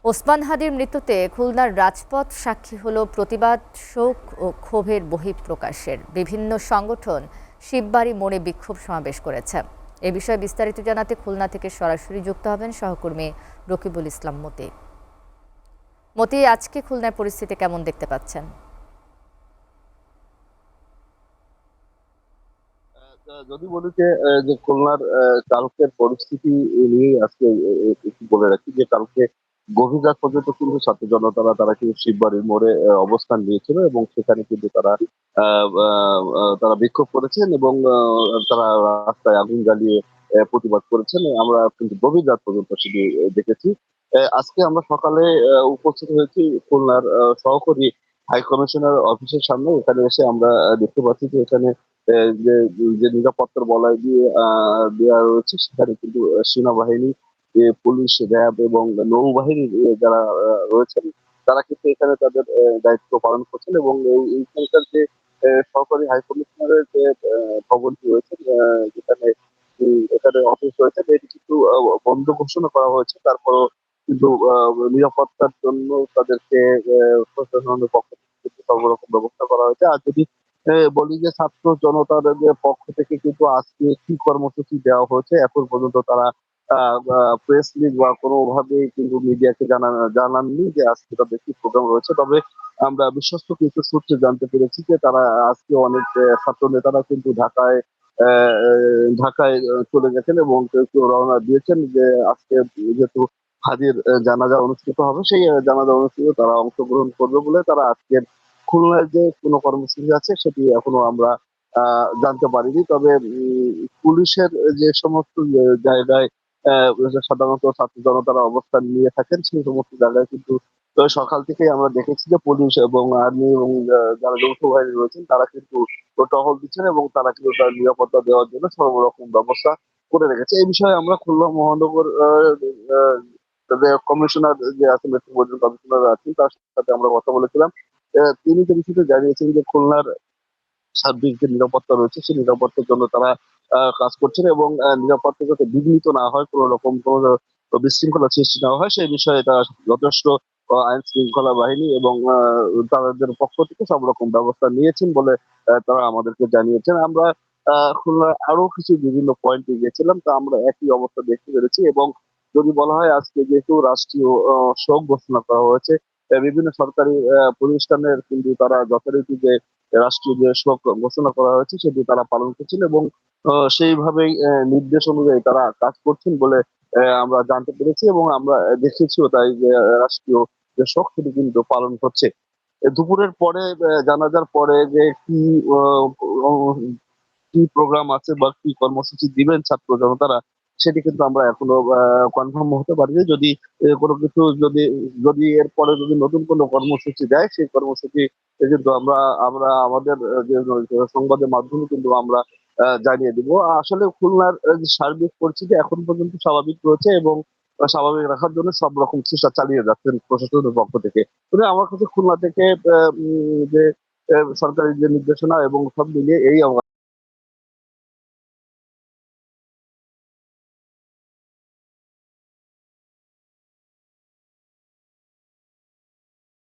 ওসমান হাদির মৃত্যুতে খুলনার রাজপথ সাক্ষী হলো প্রতিবাদ, শোক ও ক্ষোভের বহিঃপ্রকাশের। বিভিন্ন সংগঠন শিববাড়ি মোড়ে বিক্ষোভ সমাবেশ করেছে। এ বিষয়ে বিস্তারিত জানাতে খুলনা থেকে সরাসরি যুক্ত হবেন সহকর্মী রকিবুল ইসলাম মতি। মতি, আজকে খুলনার পরিস্থিতি কেমন দেখতে পাচ্ছেন? যদি বলি যে খুলনার কালকের পরিস্থিতি নিয়ে আজকে একটু বলে রাখি যে কালকে গভীর রাত পর্যন্ত কিন্তু ছাত্র জনতারা তারা কিন্তু শিববাড়ির মোড়ে অবস্থান নিয়েছিল এবং সেখানে কিন্তু তারা বিক্ষোভ করেছেন এবং তারা রাস্তায় আগুন জ্বালিয়ে প্রতিবাদ করেছেন। আমরা কিন্তু গভীর রাত পর্যন্ত সেটি দেখেছি। আজকে আমরা সকালে উপস্থিত হয়েছি খুলনার সহকারী হাই কমিশনার অফিসের সামনে। এখানে এসে আমরা দেখতে পাচ্ছি যে এখানে যে যে নিরাপত্তার বলয় দিয়ে দেওয়া রয়েছে সেখানে কিন্তু সেনাবাহিনী, পুলিশ, র্যাব এবং নৌবাহিনীর যারা রয়েছেন তারা কিন্তু এখানে তাদের দায়িত্ব পালন করছেন এবং এইখানকার যে সহকারী হাই কমিশনারের যে ভবনটি রয়েছে, যেখানে এখানে অফিস রয়েছে, এটি কিন্তু বন্ধ ঘোষণা করা হয়েছে। তারপরও কিন্তু নিরাপত্তার জন্য তাদেরকে প্রশাসনের পক্ষ থেকে কিন্তু সব রকম ব্যবস্থা করা হয়েছে। আর যদি বলি যে ছাত্র জনতার যে পক্ষ থেকে কিন্তু আজকে কি কর্মসূচি দেওয়া হয়েছে এখন পর্যন্ত তারা প্রেস লিগ বা কোনোভাবেই কিন্তু মিডিয়াকে জানাননি যে আজকে তাদের কি প্রোগ্রাম রয়েছে। তবে আমরা বিশ্বস্ত কিছু সূত্রে জানতে পেরেছি যে তারা আজকে অনেক ছাত্র নেতারা কিন্তু ঢাকায় চলে গেছেন এবং কেউ কেউ রওনা দিয়েছেন যে আজকে যেহেতু হাজির জানাজা অনুষ্ঠিত হবে, সেই জানাজা অনুষ্ঠিত তারা অংশগ্রহণ করবে বলে তারা আজকের খুলনায় যে কোনো কর্মসূচি আছে সেটি এখনো আমরা জানতে পারিনি। তবে পুলিশের যে সমস্ত জায়গায় সাধারণত ছাত্র জনতারা অবস্থান নিয়ে থাকেন সেই সমস্ত জায়গায় কিন্তু সকাল থেকেই আমরা দেখেছি যে পুলিশ এবং আর্মি এবং যারা যৌথ বাহিনী রয়েছেন তারা কিন্তু টহল দিচ্ছেন এবং তারা কিন্তু তার নিরাপত্তা দেওয়ার জন্য সর্বরকম ব্যবস্থা করে রেখেছে। এই বিষয়ে আমরা খুলনা মহানগর কমিশনার যে আছেন, মেট্রোপলিটন কমিশনার আছেন, তার সাথে আমরা কথা বলেছিলাম। তিনি যে বিষয়টি জানিয়েছেন যে খুলনার সার্বিক যে নিরাপত্তা রয়েছে সেই নিরাপত্তার জন্য তারা কাজ করছেন এবং নিরাপত্তা যাতে বিঘ্নিত না হয়, কোনো রকম কোনো বিশৃঙ্খলা সৃষ্টি না হয় সেই বিষয়ে তারা যথেষ্ট আইন শৃঙ্খলা বাহিনী এবং তাদের পক্ষ থেকে সব রকম ব্যবস্থা নিয়েছেন বলে তারা আমাদেরকে জানিয়েছেন। আমরা খুলনার আরো কিছু বিভিন্ন পয়েন্টে গেছিলাম, তা আমরা একই অবস্থা দেখতে পেরেছি এবং যদি বলা হয় আজকে যেহেতু রাষ্ট্রীয় শোক ঘোষণা করা হয়েছে, বিভিন্ন সরকারি প্রতিষ্ঠানের কিন্তু তারা যথারীতি যে রাষ্ট্রীয় যে শোক ঘোষণা করা হয়েছে সেটি তারা পালন করছেন এবং সেইভাবেই নির্দেশ অনুযায়ী তারা কাজ করছেন বলে আমরা জানতে পেরেছি এবং আমরা দেখেছিও তাই যে রাষ্ট্রীয় যে শোক সেটি কিন্তু পালন হচ্ছে। দুপুরের পরে জানাজার পরে যে আহ, আহ, কি প্রোগ্রাম আছে বা কি কর্মসূচি দিবেন ছাত্র জনতারা সেটি কিন্তু আমরা এখনো কনফার্ম হতে পারিনি। যদি কোনো কিছু যদি যদি এরপরে যদি নতুন কোনো কর্মসূচি দেয় সেই কর্মসূচি কিন্তু আমরা আমরা আমাদের যে সংবাদের মাধ্যমে কিন্তু আমরা জানিয়ে দিব। আসলে খুলনার যে সার্বিক পরিস্থিতি এখন পর্যন্ত স্বাভাবিক রয়েছে এবং স্বাভাবিক রাখার জন্য সব রকম চেষ্টা চালিয়ে যাচ্ছেন প্রশাসনের পক্ষ থেকে। তবে আমার কাছে খুলনা থেকে যে সরকারি যে নির্দেশনা এবং সব মিলিয়ে এই